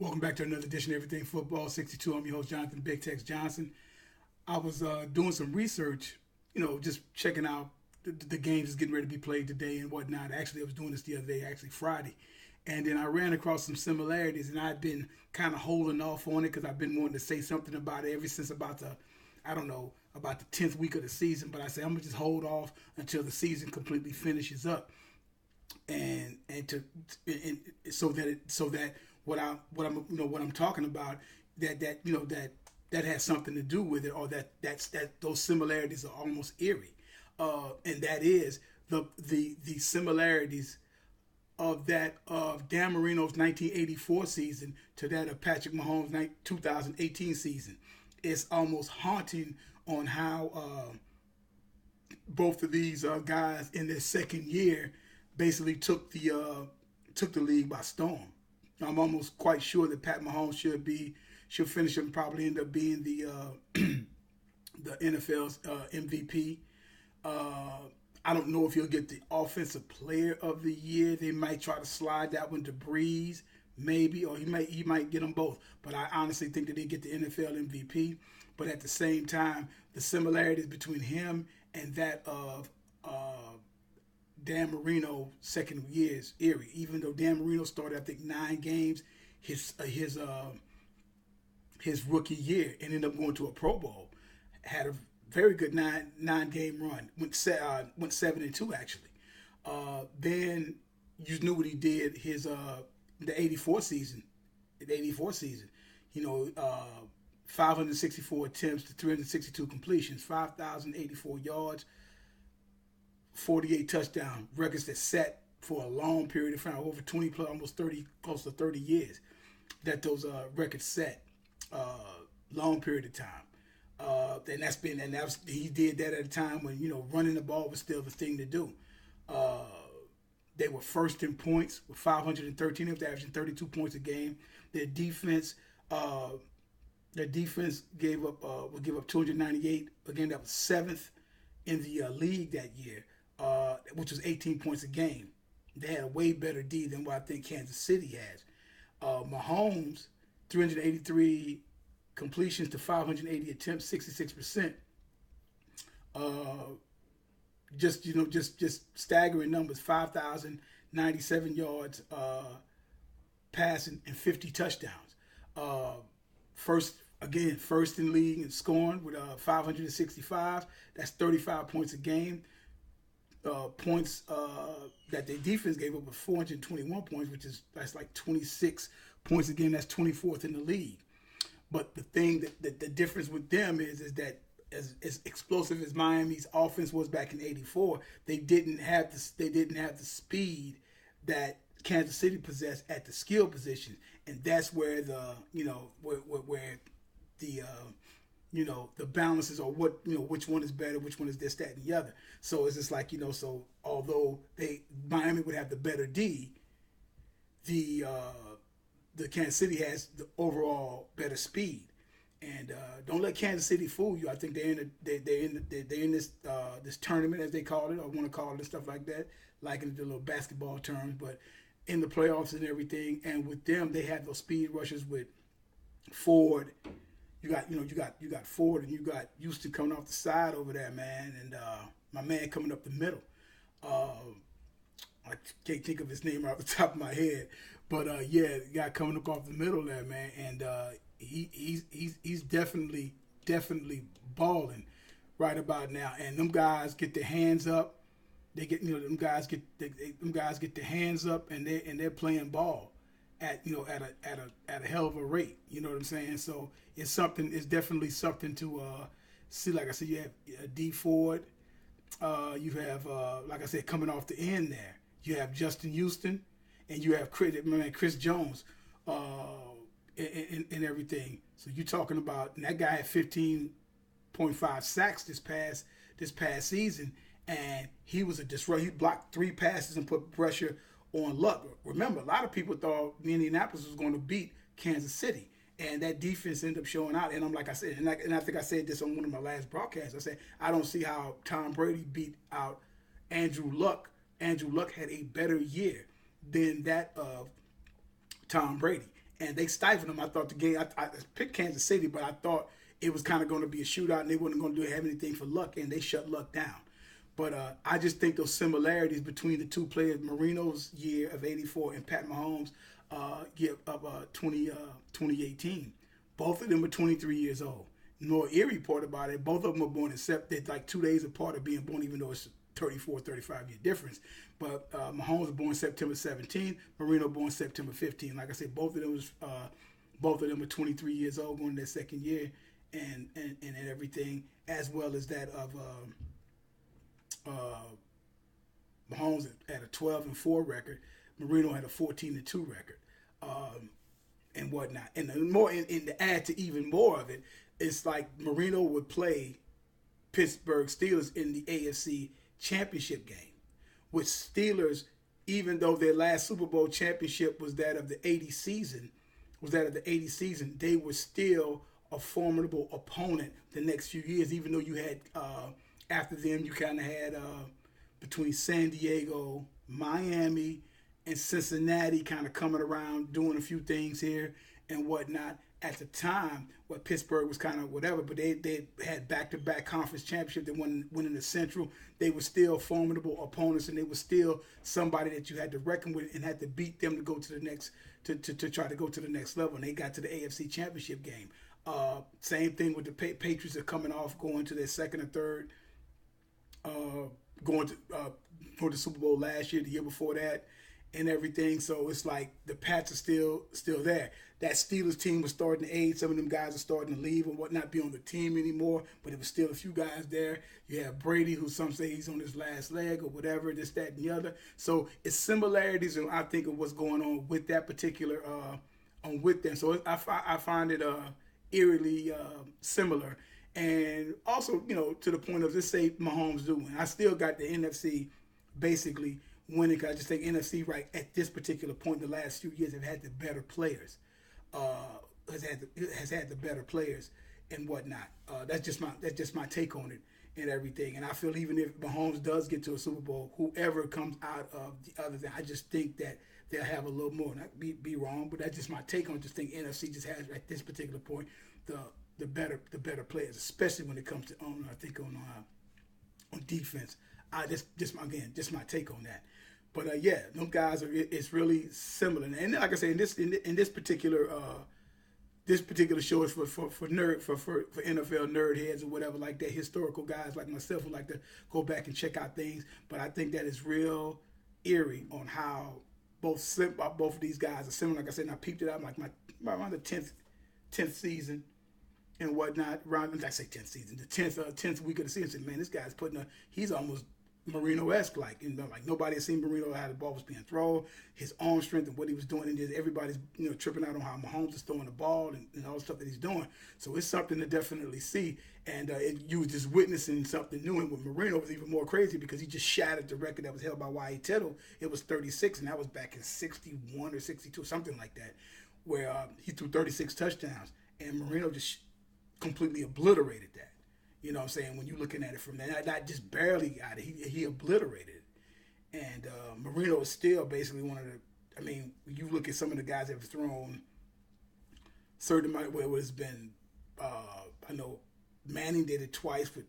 Welcome back to another edition of Everything Football 62. I'm your host, Jonathan Big Tex Johnson. I was doing some research, just checking out the games that's getting ready to be played today and whatnot. Actually, I was doing this the other day, actually Friday. And then I ran across some similarities, and I've been kind of holding off on it because I've been wanting to say something about it ever since about I don't know, about the 10th week of the season. But I said, I'm going to just hold off until the season completely finishes up. And so that what I'm talking about that has something to do with it, or that those similarities are almost eerie, and that is the similarities of Dan Marino's 1984 season to that of Patrick Mahomes' 2018 season. It's almost haunting on how both of these guys in their second year basically took the league by storm. I'm almost quite sure that Pat Mahomes should finish and probably end up being the NFL's MVP. I don't know if he'll get the Offensive Player of the Year. They might try to slide that one to Breeze, maybe, or he might get them both. But I honestly think that they get the NFL MVP. But at the same time, the similarities between him and that of Dan Marino second year is eerie. Even though Dan Marino started, I think, 9 games his rookie year and ended up going to a Pro Bowl. Had a very good nine game run. Went 7-2 actually. Then you knew what he did the 84 season. The 84 season, 564 attempts to 362 completions, 5,084 yards, 48 touchdown records that set for a long period of time, over 20 plus, almost 30, close to 30 years that those records set, long period of time. He did that at a time when running the ball was still the thing to do. They were first in points with 513. They were averaging 32 points a game. Their defense gave up would give up 298. Again, that was seventh in the league that year, which was 18 points a game. They had a way better D than what I think Kansas City has. Mahomes, 383 completions to 580 attempts, 66%. Just staggering numbers: 5,097 yards passing and 50 touchdowns. First in league in scoring with 565. That's 35 points a game. Points that their defense gave up were 421 points, that's like 26 points a game. That's 24th in the league. But the thing that the difference with them is that as explosive as Miami's offense was back in '84, they didn't have the speed that Kansas City possessed at the skill position, and that's where where the balances, or which one is better, which one is this, that, and the other. So it's just like so although Miami would have the better D, the Kansas City has the overall better speed. And don't let Kansas City fool you. I think they're in this tournament, as they call it, or want to call it, and stuff like that, like in the little basketball terms, but in the playoffs and everything. And with them, they had those speed rushes with Ford. You got Ford, and you got Houston coming off the side over there, man, and my man coming up the middle. I can't think of his name right off the top of my head, but the guy coming up off the middle there, man, and he's definitely balling right about now. And them guys get their hands up. They get them guys get their hands up, and they're playing ball at a hell of a rate. You know what I'm saying? So it's definitely something to see. Like I said, you have D Ford. You have like I said, coming off the end there. You have Justin Houston, and you have Chris Jones, and everything. So you're talking about, and that guy had 15.5 sacks this past season, and he was a disruptor. He blocked 3 passes and put pressure on Luck. Remember, a lot of people thought Indianapolis was going to beat Kansas City, and that defense ended up showing out. And like I said, and I think I said this on one of my last broadcasts. I said, I don't see how Tom Brady beat out Andrew Luck. Andrew Luck had a better year than that of Tom Brady. and they stifled them. I thought the game. I picked Kansas City, but I thought it was kind of going to be a shootout, and they weren't going to have anything for Luck, and they shut Luck down. But I just think those similarities between the two players, Marino's year of '84 and Pat Mahomes' year of 2018, both of them were 23 years old. The more eerie part about it, both of them were born except they're like 2 days apart of being born, even though it's 34, 35-year difference. But Mahomes was born September 17, Marino born September 15. Like I said, both of them were 23 years old going to their second year, and everything, as well as that of Mahomes had a 12-4 record. Marino had a 14-2 record, and whatnot. And the more, and to add to even more of it, it's like Marino would play Pittsburgh Steelers in the AFC Championship game, which Steelers, even though their last Super Bowl championship was that of the '80 season, they were still a formidable opponent the next few years. Even though you had after them, you kind of had between San Diego, Miami, and Cincinnati kind of coming around, doing a few things here and whatnot. At the time, where Pittsburgh was kind of whatever, but they had back-to-back conference championship. They won in the Central. They were still formidable opponents, and they were still somebody that you had to reckon with and had to beat them to go to the next to try to go to the next level. And they got to the AFC Championship game. Same thing with the Patriots are coming off, going to their second or third, going to for the Super Bowl last year, the year before that, and everything. So it's like the Pats are still there. That Steelers team was starting to age. Some of them guys are starting to leave and whatnot, be on the team anymore. But it was still a few guys there. You have Brady, who some say he's on his last leg or whatever, this, that, and the other. So it's similarities, and I think of what's going on with that particular with them. So I find it eerily similar. And also, to the point of, just say Mahomes do win. I still got the NFC basically winning, because I just think NFC right at this particular point in the last few years have had the better players. Has had the better players and whatnot. That's just my take on it and everything. And I feel even if Mahomes does get to a Super Bowl, whoever comes out of the other thing, I just think that they'll have a little more. Not be wrong, but that's just my take on it. Just think NFC just has at this particular point the better players, especially when it comes to on defense. Just my take on that. But yeah, them guys it's really similar. And like I say, in this particular show is for NFL nerd heads or whatever like that, historical guys like myself who like to go back and check out things. But I think that is real eerie on how both of these guys are similar. Like I said, and I peeped it out like around the 10th season and whatnot. Around, I say 10th season, the 10th week of the season. Man, this guy's he's almost Marino-esque, like nobody had seen Marino how the ball was being thrown, his arm strength and what he was doing, and everybody's tripping out on how Mahomes is throwing the ball and all the stuff that he's doing. So it's something to definitely see, and you were just witnessing something new. And with Marino, it was even more crazy because he just shattered the record that was held by Y.A. Tittle. It was 36, and that was back in 61 or 62, something like that, where he threw 36 touchdowns, and Marino just completely obliterated that. You know what I'm saying? When you're looking at it from that, not just barely got it, he obliterated it. And Marino is still basically one of the, I mean, you look at some of the guys that have thrown certain amount where it's been, I know Manning did it twice with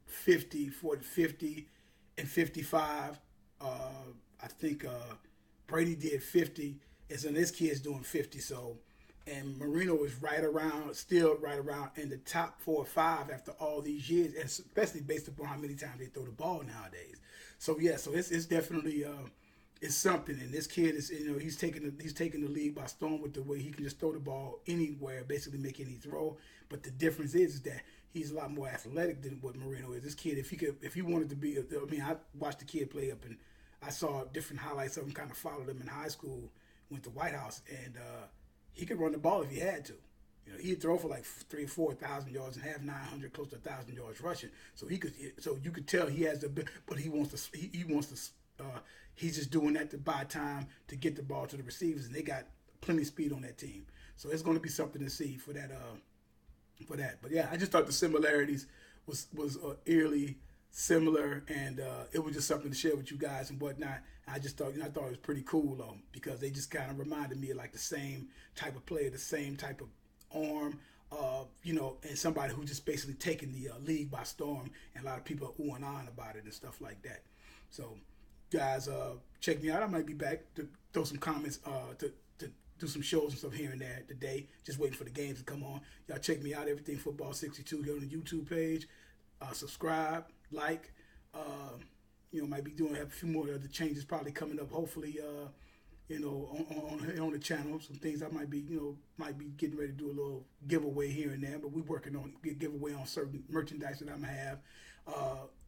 50, 40, 50, and 55. I think Brady did 50, and so this kid's doing 50, so. And Marino is still right around in the top 4 or 5 after all these years, and especially based upon how many times they throw the ball nowadays. So yeah, so it's definitely it's something. And this kid is he's taking the league by storm with the way he can just throw the ball anywhere, basically make any throw. But the difference is that he's a lot more athletic than what Marino is. This kid, if he wanted to be, I mean, I watched the kid play up, and I saw different highlights of him. Kind of followed him in high school, went to White House, and he could run the ball if he had to. He'd throw for like 3,000 or 4,000 yards and have 900, close to 1,000 yards rushing. So you could tell he has but he wants to. He's just doing that to buy time to get the ball to the receivers, and they got plenty of speed on that team. So it's going to be something to see for that. But yeah, I just thought the similarities was eerily similar, and it was just something to share with you guys and whatnot. I just thought, I thought it was pretty cool though, because they just kind of reminded me of like the same type of player, the same type of arm, and somebody who just basically taken the league by storm, and a lot of people are oohing on about it and stuff like that. So, guys, check me out. I might be back to throw some comments, to do some shows and stuff here and there today. Just waiting for the games to come on. Y'all check me out, Everything Football 62 here on the YouTube page. Subscribe, like. Might be doing a few more other changes probably coming up. Hopefully, on the channel, some things I might be getting ready to do a little giveaway here and there. But we're working on a giveaway on certain merchandise that I'm gonna have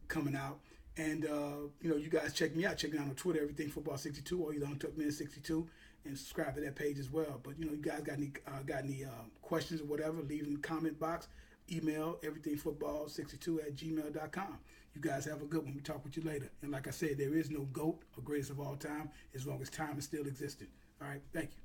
coming out. And you guys check me out. Check me out on Twitter, Everything Football 62, or either on Tuckman 62, and subscribe to that page as well. But you guys got any questions or whatever? Leave in the comment box. Email everythingfootball62@gmail.com. You guys have a good one. We talk with you later. And like I said, there is no GOAT or greatest of all time as long as time is still existing. All right. Thank you.